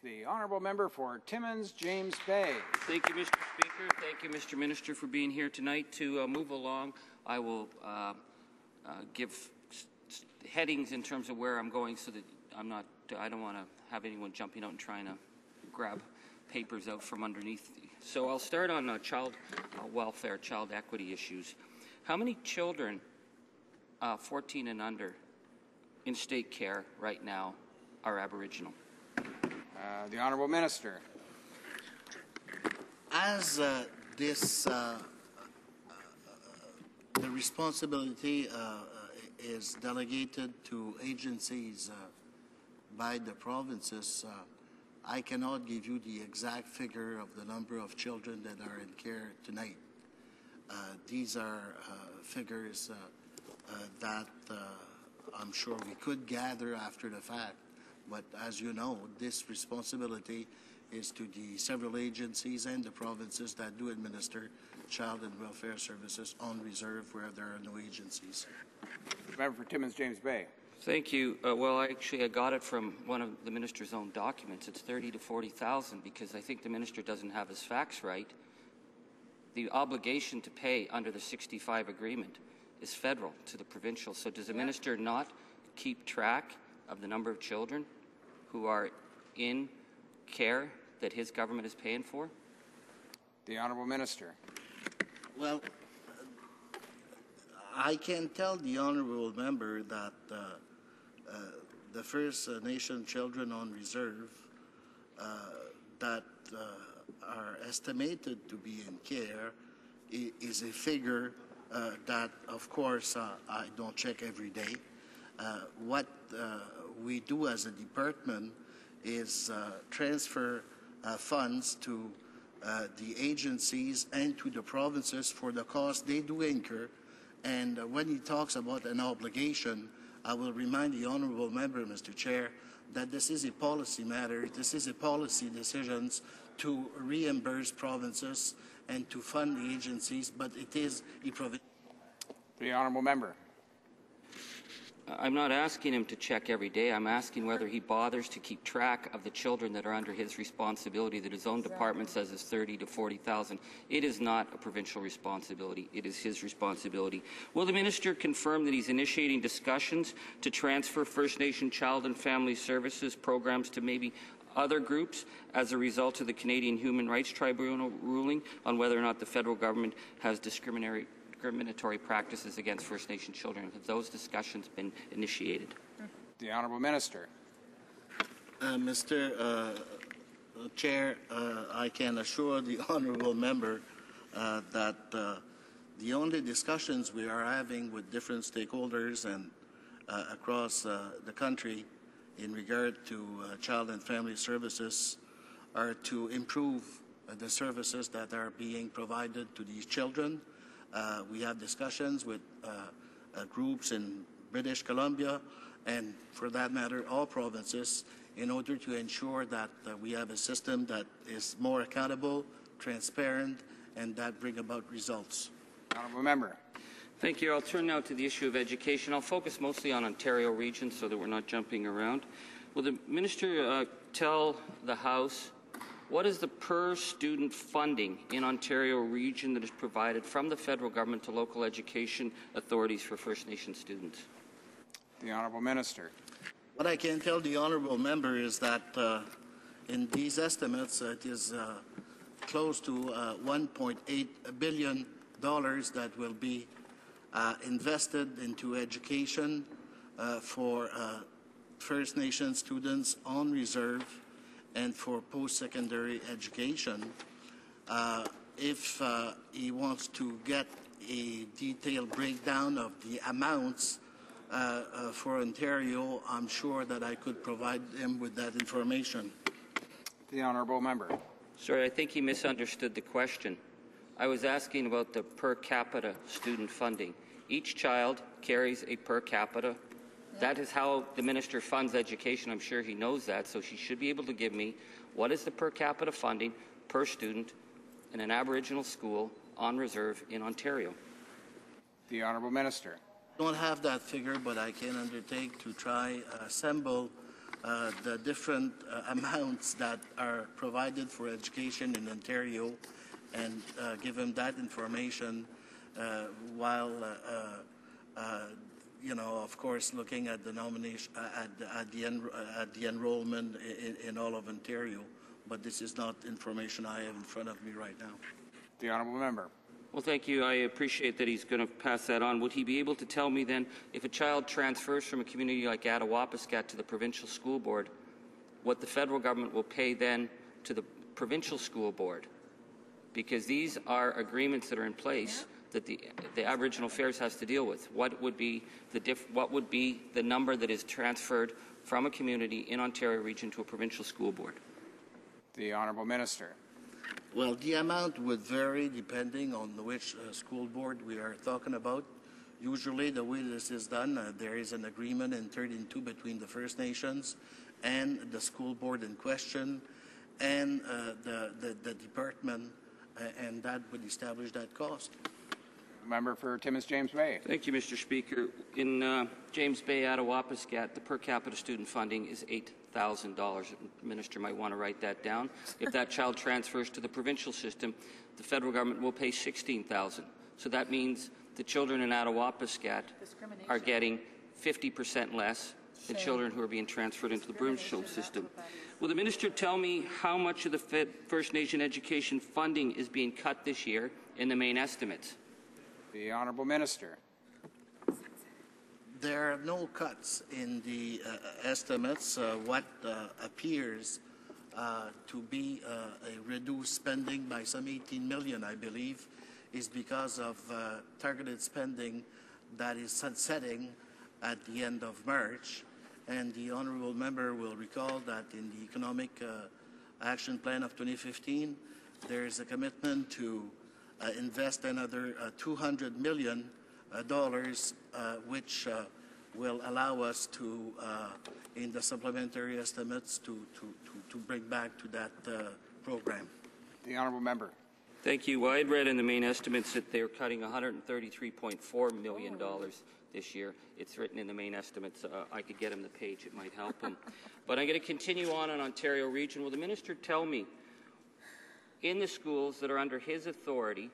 The Honourable Member for Timmins, James Bay. Thank you, Mr. Speaker. Thank you, Mr. Minister, for being here tonight. To move along, I will give headings in terms of where I'm going so that I don't want to have anyone jumping out and trying to grab papers out from underneath. So I'll start on child welfare, child equity issues. How many children 14 and under in state care right now are Aboriginal? The Honourable Minister. As the responsibility is delegated to agencies by the provinces, I cannot give you the exact figure of the number of children that are in care tonight. These are figures that I'm sure we could gather after the fact. But as you know, this responsibility is to the several agencies and the provinces that do administer child and welfare services on reserve where there are no agencies. Member for Timmins, James Bay. Thank you. Well, actually, I got it from one of the minister's own documents. It's 30 to 40,000 because I think the minister doesn't have his facts right. The obligation to pay under the 65 agreement is federal to the provincial. So does the minister not keep track of the number of children who are in care that his government is paying for? The Honourable Minister. Well, I can tell the Honourable Member that the First Nation children on reserve that are estimated to be in care is a figure that, of course, I don't check every day. What we do as a department is transfer funds to the agencies and to the provinces for the cost they do incur. And when he talks about an obligation, I will remind the Honourable Member, Mr. Chair, that this is a policy matter. This is a policy decisions to reimburse provinces and to fund the agencies, but it is a provision. The Honourable Member. I'm not asking him to check every day. I'm asking whether he bothers to keep track of the children that are under his responsibility that his own department says is 30 to 40,000. It is not a provincial responsibility. It is his responsibility. Will the minister confirm that he's initiating discussions to transfer First Nation child and family services programs to maybe other groups as a result of the Canadian Human Rights Tribunal ruling on whether or not the federal government has discriminatory practices against First Nation children? Have those discussions been initiated? The Honourable Minister. Mr. Chair, I can assure the Honourable Member that the only discussions we are having with different stakeholders and across the country in regard to child and family services are to improve the services that are being provided to these children. We have discussions with groups in British Columbia and, for that matter, all provinces in order to ensure that we have a system that is more accountable, transparent, and that bring about results. Honourable Member. Thank you. I'll turn now to the issue of education. I'll focus mostly on Ontario region so that we're not jumping around. Will the minister tell the House what is the per-student funding in Ontario region that is provided from the federal government to local education authorities for First Nation students? The Honourable Minister. What I can tell the Honourable Member is that in these estimates, it is close to $1.8 billion that will be invested into education for First Nation students on reserve and for post-secondary education. If he wants to get a detailed breakdown of the amounts for Ontario, I'm sure that I could provide him with that information. The Honourable Member. Sorry, I think he misunderstood the question. I was asking about the per capita student funding. Each child carries a per capita. That is how the minister funds education. I'm sure he knows that, so she should be able to give me what is the per capita funding per student in an Aboriginal school on reserve in Ontario. The Honourable Minister. I don't have that figure, but I can undertake to try assemble the different amounts that are provided for education in Ontario and give him that information while, of course, looking at the nomination at the enrollment in all of Ontario. But this is not information I have in front of me right now. The honourable member. Well, thank you. I appreciate that he's going to pass that on. Would he be able to tell me then, if a child transfers from a community like Attawapiskat to the provincial school board, what the federal government will pay then to the provincial school board? Because these are agreements that are in place that the Aboriginal Affairs has to deal with. What would be the number that is transferred from a community in Ontario region to a provincial school board? The honourable minister. Well, the amount would vary depending on which school board we are talking about. Usually, the way this is done, there is an agreement entered into between the First Nations and the school board in question and the department, and that would establish that cost. Member for Timmins James Bay. Thank you, Mr. Speaker. In James Bay, Attawapiskat, the per capita student funding is $8,000. The minister might want to write that down. If that child transfers to the provincial system, the federal government will pay $16,000. So that means the children in Attawapiskat are getting 50% less than children who are being transferred into the provincial system. Will the minister tell me how much of the First Nation education funding is being cut this year in the main estimates? The honourable minister. There are no cuts in the estimates. What appears to be a reduced spending by some 18 million, I believe, is because of targeted spending that is sunsetting at the end of March. And the honourable member will recall that in the Economic Action Plan of 2015, there is a commitment to invest another $200 million, which will allow us to, in the supplementary estimates, to bring back to that program. The honourable member. Thank you. Well, I had read in the main estimates that they're cutting $133.4 million this year. It's written in the main estimates. I could get him the page. It might help him. But I'm going to continue on Ontario region. Will the minister tell me, in the schools that are under his authority,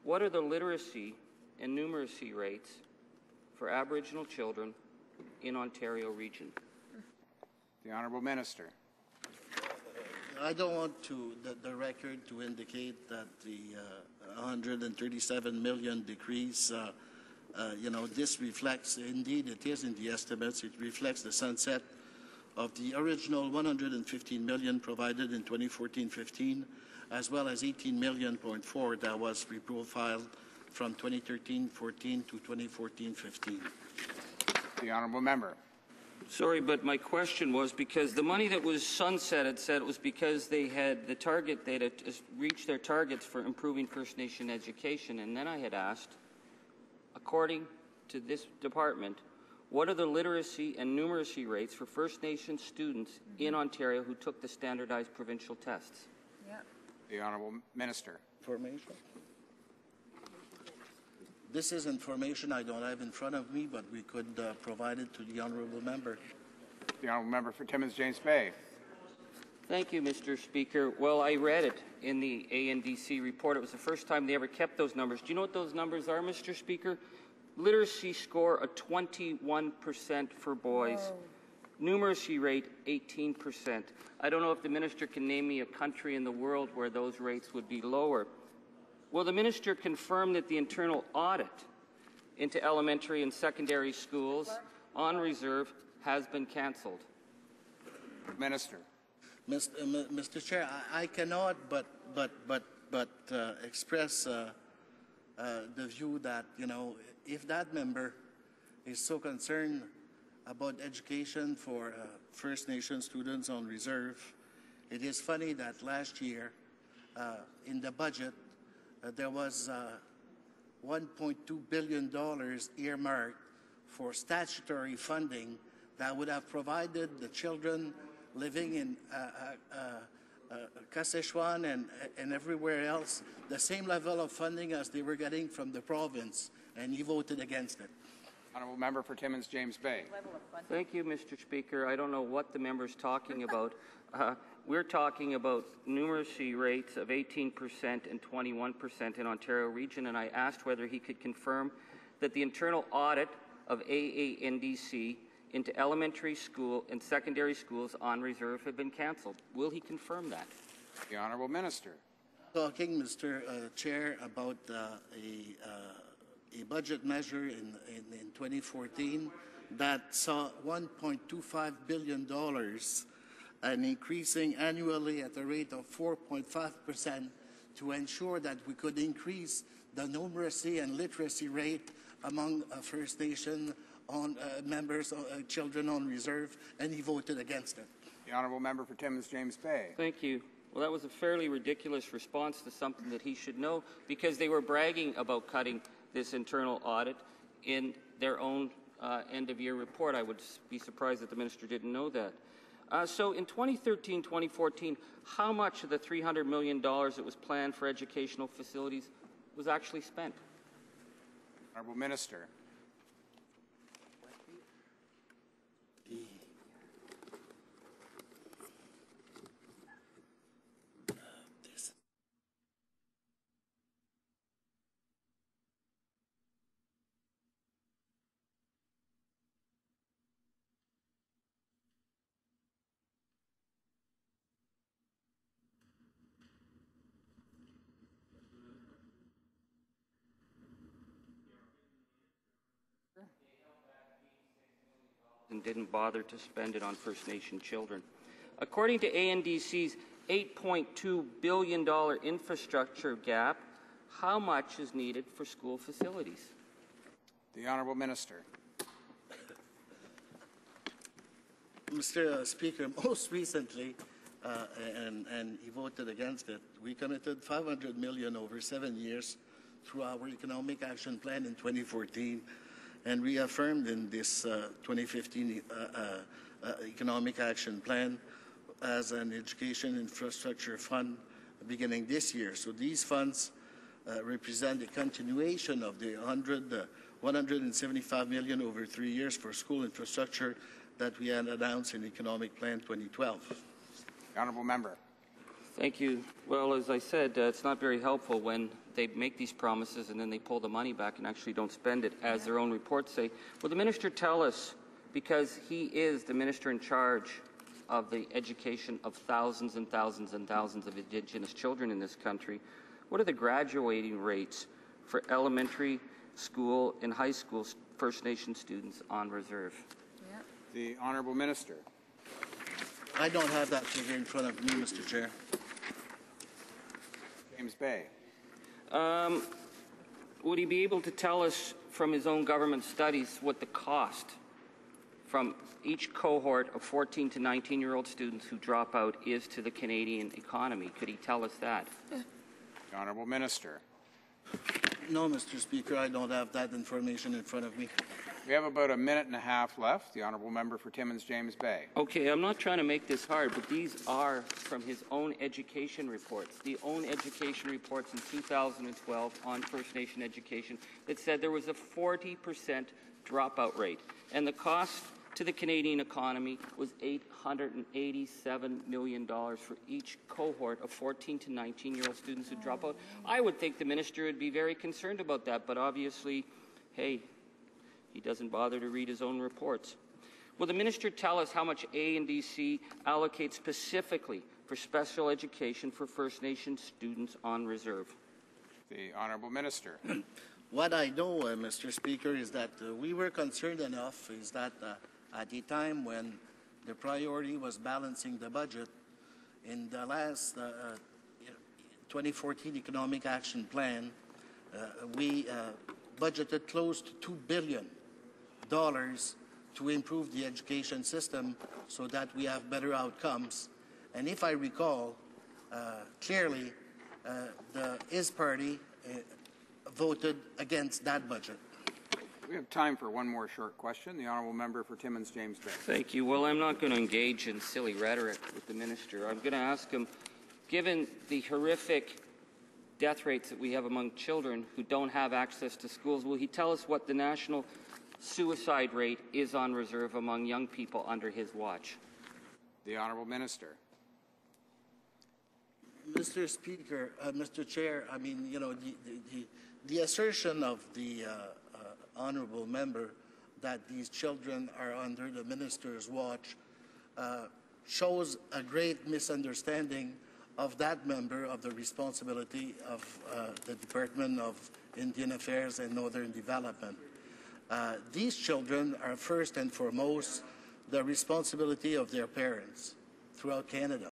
what are the literacy and numeracy rates for Aboriginal children in Ontario region? The honourable minister. I don't want the record to indicate that the 137 million decrease, this reflects, indeed it is in the estimates, it reflects the sunset of the original 115 million provided in 2014-15, as well as 18 million point four that was reprofiled from 2013-14 to 2014-15. The honourable member. Sorry, but my question was because the money that was sunsetted said it was because they had the target, they had reached their targets for improving First Nation education. And then I had asked, according to this department, what are the literacy and numeracy rates for First Nation students in Ontario who took the standardized provincial tests? Yeah. The honourable minister. Information. This is information I don't have in front of me, but we could provide it to the honourable member. The honourable member for Timmins James Bay. Thank you, Mr. Speaker. Well, I read it in the ANDC report. It was the first time they ever kept those numbers. Do you know what those numbers are, Mr. Speaker? Literacy score of 21% for boys. Whoa. Numeracy rate, 18%. I don't know if the minister can name me a country in the world where those rates would be lower. Will the minister confirm that the internal audit into elementary and secondary schools on reserve has been cancelled? Minister. Mr. Chair, I cannot but express the view that, if that member is so concerned about education for First Nation students on reserve, it is funny that last year in the budget there was $1.2 billion earmarked for statutory funding that would have provided the children living in Saskatchewan and everywhere else the same level of funding as they were getting from the province, and he voted against it. Honourable member for Timmins James Bay. Thank you, Mr. Speaker. I don't know what the member's talking about. We're talking about numeracy rates of 18% and 21% in Ontario region, and I asked whether he could confirm that the internal audit of AANDC into elementary school and secondary schools on reserve have been cancelled. Will he confirm that? The Honourable Minister. Talking, Mr. Chair, about a budget measure in 2014 that saw $1.25 billion and increasing annually at a rate of 4.5% to ensure that we could increase the numeracy and literacy rate among First Nation members, children on reserve, and he voted against it. The Honourable member for Timmins James Bay. Thank you. Well, that was a fairly ridiculous response to something that he should know, because they were bragging about cutting this internal audit in their own end-of-year report. I would be surprised that the minister didn't know that. So in 2013-2014, how much of the $300 million that was planned for educational facilities was actually spent? Honourable Minister. And didn't bother to spend it on First Nation children. According to ANDC's $8.2 billion infrastructure gap, how much is needed for school facilities? The Honourable Minister. Mr. Speaker, most recently, and he voted against it, we committed $500 million over 7 years through our Economic Action Plan in 2014, and reaffirmed in this 2015 Economic Action Plan as an education infrastructure fund beginning this year. So these funds represent a continuation of the $175 million over 3 years for school infrastructure that we had announced in Economic Plan 2012. The Honourable member. Thank you. Well, as I said, it's not very helpful when they make these promises and then they pull the money back and actually don't spend it, as their own reports say. Will the minister tell us, because he is the minister in charge of the education of thousands and thousands and thousands of Indigenous children in this country, what are the graduating rates for elementary school and high school First Nation students on reserve? Yeah. The Honourable Minister. I don't have that figure in front of me, Mr. Chair. James Bay. Would he be able to tell us from his own government studies what the cost from each cohort of 14 to 19-year-old students who drop out is to the Canadian economy? Could he tell us that? The Honourable Minister. No, Mr. Speaker, I don't have that information in front of me. We have about a minute and a half left. The Honourable member for Timmins James Bay. Okay, I'm not trying to make this hard, but these are from his own education reports. The own education reports in 2012 on First Nation education that said there was a 40% dropout rate. And the cost to the Canadian economy was $887 million for each cohort of 14 to 19-year-old students who drop out. I would think the minister would be very concerned about that, but obviously, hey, he doesn't bother to read his own reports. Will the minister tell us how much ANDC allocates specifically for special education for First Nation students on reserve? The Honourable Minister. What I know, Mr. Speaker, is that we were concerned enough is that at the time when the priority was balancing the budget, in the last 2014 Economic Action Plan, we budgeted close to $2 billion to improve the education system so that we have better outcomes. And if I recall, clearly, his party voted against that budget. We have time for one more short question. The Honourable member for Timmins James Bay. Thank you. Well, I'm not going to engage in silly rhetoric with the minister. I'm going to ask him, given the horrific death rates that we have among children who don't have access to schools, will he tell us what the national suicide rate is on reserve among young people under his watch? The Honourable Minister. Mr. Speaker, Mr. Chair, I mean, you know, the assertion of the honourable member that these children are under the minister's watch shows a great misunderstanding of that member of the responsibility of the Department of Indian Affairs and Northern Development. These children are first and foremost the responsibility of their parents throughout Canada.